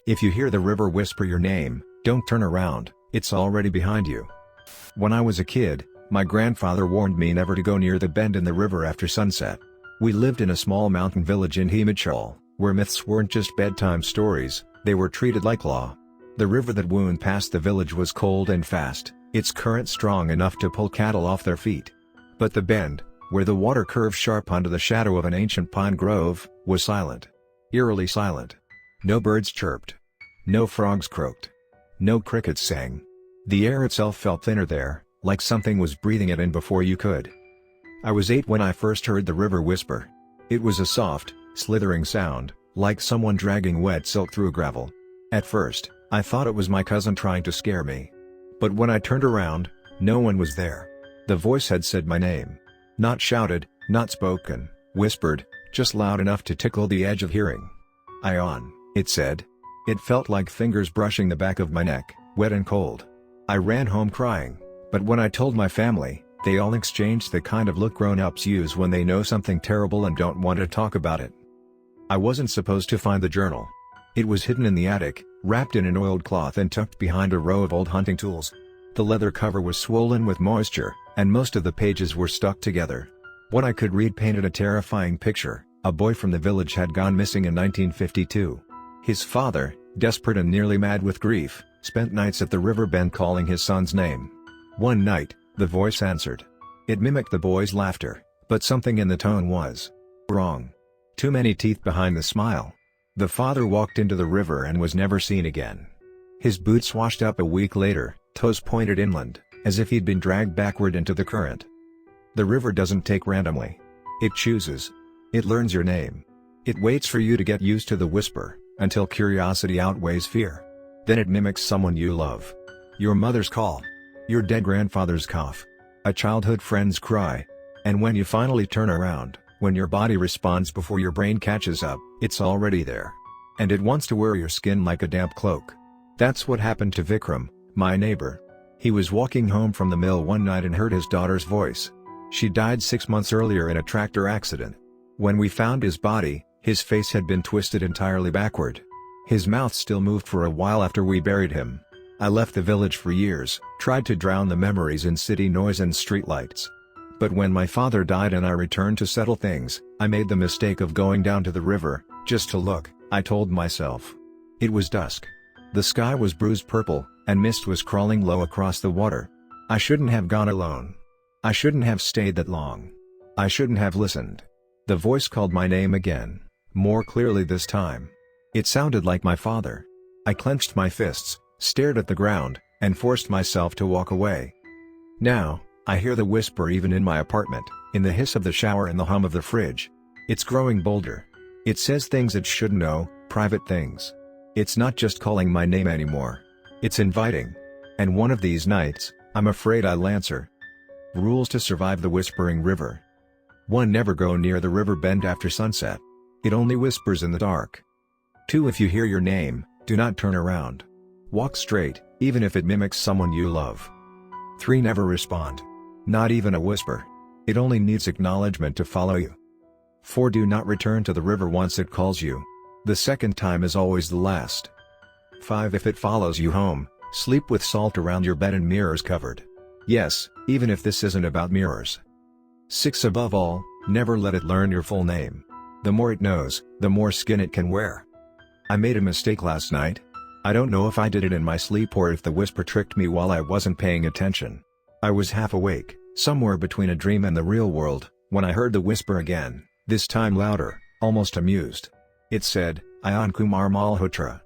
If you hear the river whisper your name, don't turn around, it's already behind you. When I was a kid, my grandfather warned me never to go near the bend in the river after sunset. We lived in a small mountain village in Himachal, where myths weren't just bedtime stories, they were treated like law. The river that wound past the village was cold and fast, its current strong enough to pull cattle off their feet. But the bend, where the water curved sharp under the shadow of an ancient pine grove, was silent. Eerily silent. No birds chirped. No frogs croaked. No crickets sang. The air itself felt thinner there, like something was breathing it in before you could. I was 8 when I first heard the river whisper. It was a soft, slithering sound, like someone dragging wet silk through gravel. At first, I thought it was my cousin trying to scare me. But when I turned around, no one was there. The voice had said my name. Not shouted, not spoken, whispered, just loud enough to tickle the edge of hearing. "Ion," it said. It felt like fingers brushing the back of my neck, wet and cold. I ran home crying, but when I told my family, they all exchanged the kind of look grown-ups use when they know something terrible and don't want to talk about it. I wasn't supposed to find the journal. It was hidden in the attic, wrapped in an oiled cloth and tucked behind a row of old hunting tools. The leather cover was swollen with moisture, and most of the pages were stuck together. What I could read painted a terrifying picture. A boy from the village had gone missing in 1952. His father, desperate and nearly mad with grief, spent nights at the river bend calling his son's name. One night, the voice answered. It mimicked the boy's laughter, but something in the tone was wrong. Too many teeth behind the smile. The father walked into the river and was never seen again. His boots washed up a week later, toes pointed inland, as if he'd been dragged backward into the current. The river doesn't take randomly. It chooses. It learns your name. It waits for you to get used to the whisper, until curiosity outweighs fear. Then it mimics someone you love. Your mother's call. Your dead grandfather's cough. A childhood friend's cry. And when you finally turn around, when your body responds before your brain catches up, it's already there. And it wants to wear your skin like a damp cloak. That's what happened to Vikram, my neighbor. He was walking home from the mill one night and heard his daughter's voice. She died 6 months earlier in a tractor accident. When we found his body, his face had been twisted entirely backward. His mouth still moved for a while after we buried him. I left the village for years, tried to drown the memories in city noise and streetlights. But when my father died and I returned to settle things, I made the mistake of going down to the river, just to look, I told myself. It was dusk. The sky was bruised purple, and mist was crawling low across the water. I shouldn't have gone alone. I shouldn't have stayed that long. I shouldn't have listened. The voice called my name again, more clearly this time. It sounded like my father. I clenched my fists, stared at the ground, and forced myself to walk away. Now, I hear the whisper even in my apartment, in the hiss of the shower and the hum of the fridge. It's growing bolder. It says things it shouldn't know, private things. It's not just calling my name anymore. It's inviting. And one of these nights, I'm afraid I'll answer. Rules to survive the whispering river. 1. Never go near the river bend after sunset. It only whispers in the dark. 2. If you hear your name, do not turn around. Walk straight, even if it mimics someone you love. 3. Never respond. Not even a whisper. It only needs acknowledgement to follow you. 4. Do not return to the river once it calls you. The second time is always the last. 5. If it follows you home, sleep with salt around your bed and mirrors covered. Yes, even if this isn't about mirrors. 6. Above all, never let it learn your full name. The more it knows, the more skin it can wear. I made a mistake last night. I don't know if I did it in my sleep or if the whisper tricked me while I wasn't paying attention. I was half awake, somewhere between a dream and the real world, when I heard the whisper again, this time louder, almost amused. It said, Ayan Kumar Malhotra.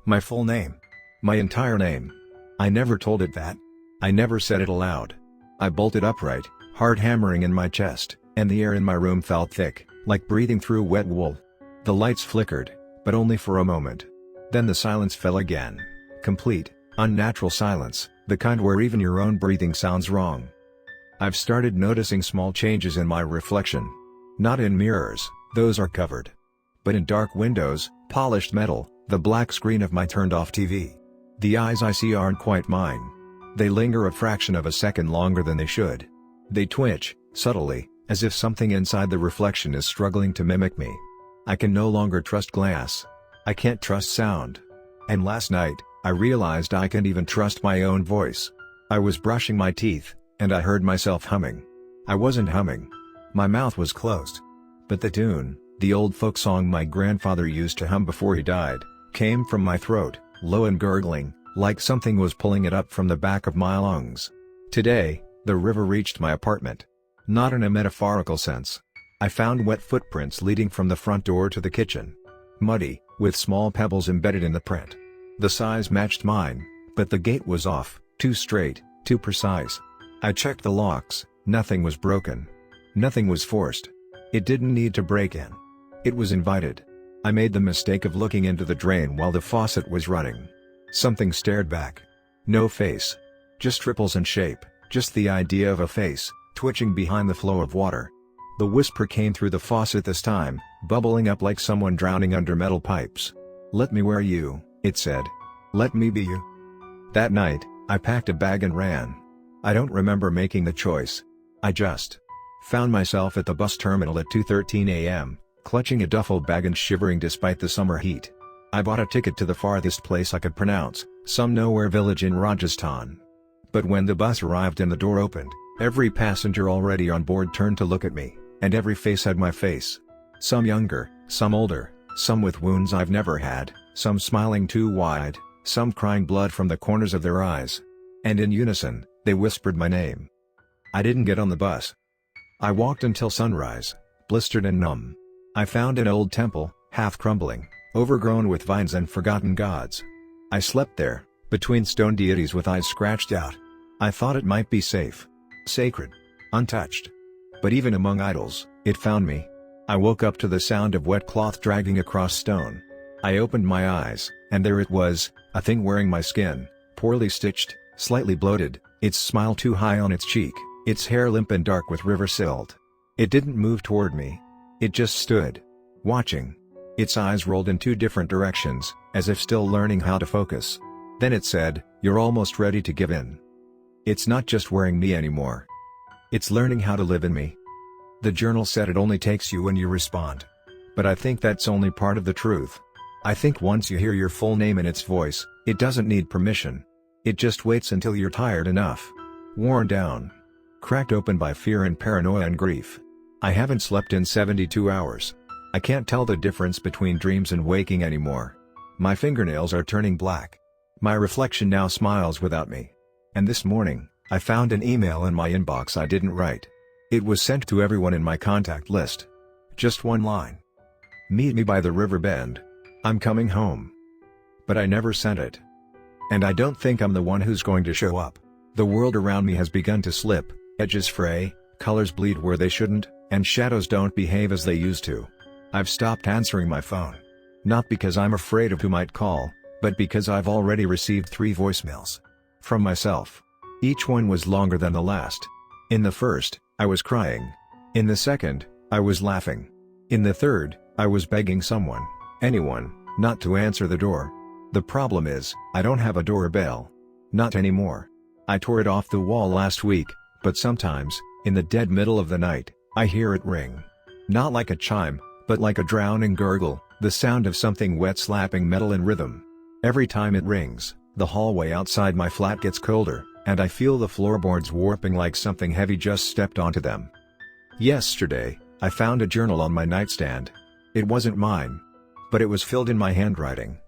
My full name. My entire name. I never told it that. I never said it aloud. I bolted upright, heart hammering in my chest, and the air in my room felt thick, like breathing through wet wool. The lights flickered, but only for a moment. Then the silence fell again. Complete, unnatural silence, the kind where even your own breathing sounds wrong. I've started noticing small changes in my reflection. Not in mirrors, those are covered. But in dark windows, polished metal, the black screen of my turned-off TV. The eyes I see aren't quite mine. They linger a fraction of a second longer than they should. They twitch, subtly, as if something inside the reflection is struggling to mimic me. I can no longer trust glass. I can't trust sound. And last night, I realized I can't even trust my own voice. I was brushing my teeth, and I heard myself humming. I wasn't humming. My mouth was closed. But the tune, the old folk song my grandfather used to hum before he died, came from my throat, low and gurgling, like something was pulling it up from the back of my lungs. Today, the river reached my apartment. Not in a metaphorical sense. I found wet footprints leading from the front door to the kitchen. Muddy, with small pebbles embedded in the print. The size matched mine, but the gate was off, too straight, too precise. I checked the locks, nothing was broken. Nothing was forced. It didn't need to break in. It was invited. I made the mistake of looking into the drain while the faucet was running. Something stared back. No face. Just ripples and shape, just the idea of a face, twitching behind the flow of water. The whisper came through the faucet this time, bubbling up like someone drowning under metal pipes. "Let me wear you," it said. "Let me be you." That night, I packed a bag and ran. I don't remember making the choice. I just found myself at the bus terminal at 2:13 a.m., clutching a duffel bag and shivering despite the summer heat. I bought a ticket to the farthest place I could pronounce, some nowhere village in Rajasthan. But when the bus arrived and the door opened, every passenger already on board turned to look at me, and every face had my face. Some younger, some older, some with wounds I've never had, some smiling too wide, some crying blood from the corners of their eyes. And in unison, they whispered my name. I didn't get on the bus. I walked until sunrise, blistered and numb. I found an old temple, half crumbling, overgrown with vines and forgotten gods. I slept there, between stone deities with eyes scratched out. I thought it might be safe, sacred, untouched. But even among idols, it found me. I woke up to the sound of wet cloth dragging across stone. I opened my eyes, and there it was, a thing wearing my skin, poorly stitched, slightly bloated, its smile too high on its cheek, its hair limp and dark with river silt. It didn't move toward me. It just stood, watching. Its eyes rolled in two different directions, as if still learning how to focus. Then it said, "You're almost ready to give in." It's not just wearing me anymore. It's learning how to live in me. The journal said it only takes you when you respond. But I think that's only part of the truth. I think once you hear your full name in its voice, it doesn't need permission. It just waits until you're tired enough. Worn down. Cracked open by fear and paranoia and grief. I haven't slept in 72 hours. I can't tell the difference between dreams and waking anymore. My fingernails are turning black. My reflection now smiles without me. And this morning, I found an email in my inbox I didn't write. It was sent to everyone in my contact list. Just one line. "Meet me by the river bend. I'm coming home." But I never sent it. And I don't think I'm the one who's going to show up. The world around me has begun to slip, edges fray, colors bleed where they shouldn't, and shadows don't behave as they used to. I've stopped answering my phone. Not because I'm afraid of who might call, but because I've already received 3 voicemails. From myself. Each one was longer than the last. In the first, I was crying. In the second, I was laughing. In the third, I was begging someone, anyone, not to answer the door. The problem is, I don't have a doorbell. Not anymore. I tore it off the wall last week, but sometimes, in the dead middle of the night, I hear it ring. Not like a chime, but like a drowning gurgle, the sound of something wet slapping metal in rhythm. Every time it rings, the hallway outside my flat gets colder, and I feel the floorboards warping like something heavy just stepped onto them. Yesterday, I found a journal on my nightstand. It wasn't mine. But it was filled in my handwriting.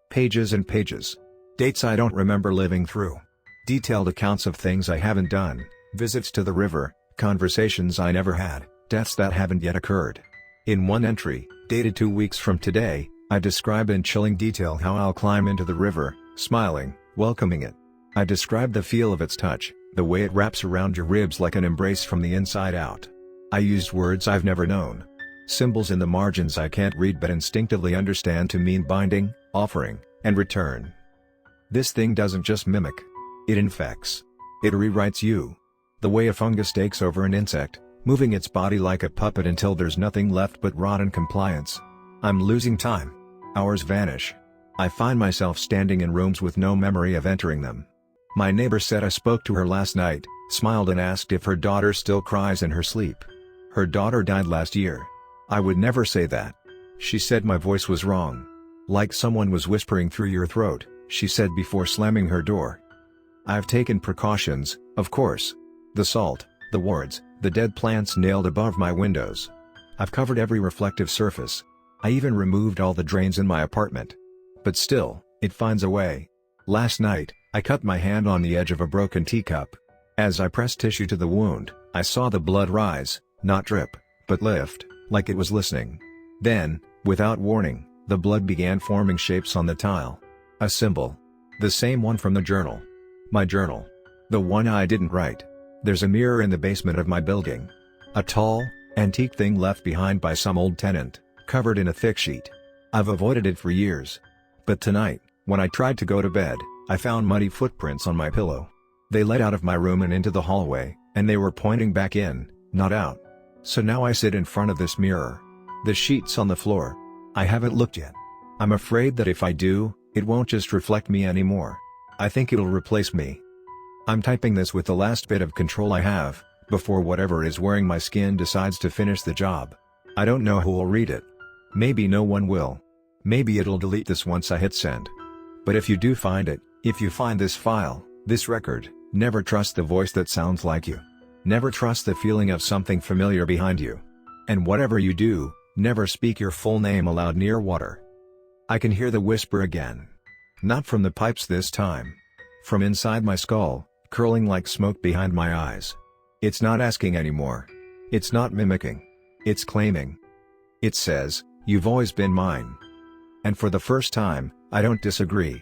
Pages and pages. Dates I don't remember living through. Detailed accounts of things I haven't done, visits to the river, conversations I never had, deaths that haven't yet occurred. In one entry, dated 2 weeks from today, I describe in chilling detail how I'll climb into the river, smiling, welcoming it. I describe the feel of its touch, the way it wraps around your ribs like an embrace from the inside out. I used words I've never known. Symbols in the margins I can't read but instinctively understand to mean binding, offering, and return. This thing doesn't just mimic. It infects. It rewrites you. The way a fungus takes over an insect, moving its body like a puppet until there's nothing left but rot and compliance. I'm losing time. Hours vanish. I find myself standing in rooms with no memory of entering them. My neighbor said I spoke to her last night, smiled and asked if her daughter still cries in her sleep. Her daughter died last year. I would never say that. She said my voice was wrong. Like someone was whispering through your throat, she said before slamming her door. I've taken precautions, of course. The salt, the wards, the dead plants nailed above my windows. I've covered every reflective surface. I even removed all the drains in my apartment. But still, it finds a way. Last night, I cut my hand on the edge of a broken teacup. As I pressed tissue to the wound, I saw the blood rise, not drip, but lift, like it was listening. Then, without warning, the blood began forming shapes on the tile. A symbol. The same one from the journal. My journal. The one I didn't write. There's a mirror in the basement of my building. A tall, antique thing left behind by some old tenant, covered in a thick sheet. I've avoided it for years. But tonight, when I tried to go to bed, I found muddy footprints on my pillow. They led out of my room and into the hallway, and they were pointing back in, not out. So now I sit in front of this mirror. The sheet's on the floor. I haven't looked yet. I'm afraid that if I do, it won't just reflect me anymore. I think it'll replace me. I'm typing this with the last bit of control I have, before whatever is wearing my skin decides to finish the job. I don't know who will read it. Maybe no one will. Maybe it'll delete this once I hit send. But if you do find it, if you find this file, this record, never trust the voice that sounds like you. Never trust the feeling of something familiar behind you. And whatever you do, never speak your full name aloud near water. I can hear the whisper again. Not from the pipes this time. From inside my skull, curling like smoke behind my eyes. It's not asking anymore. It's not mimicking. It's claiming. It says, "You've always been mine." And for the first time, I don't disagree.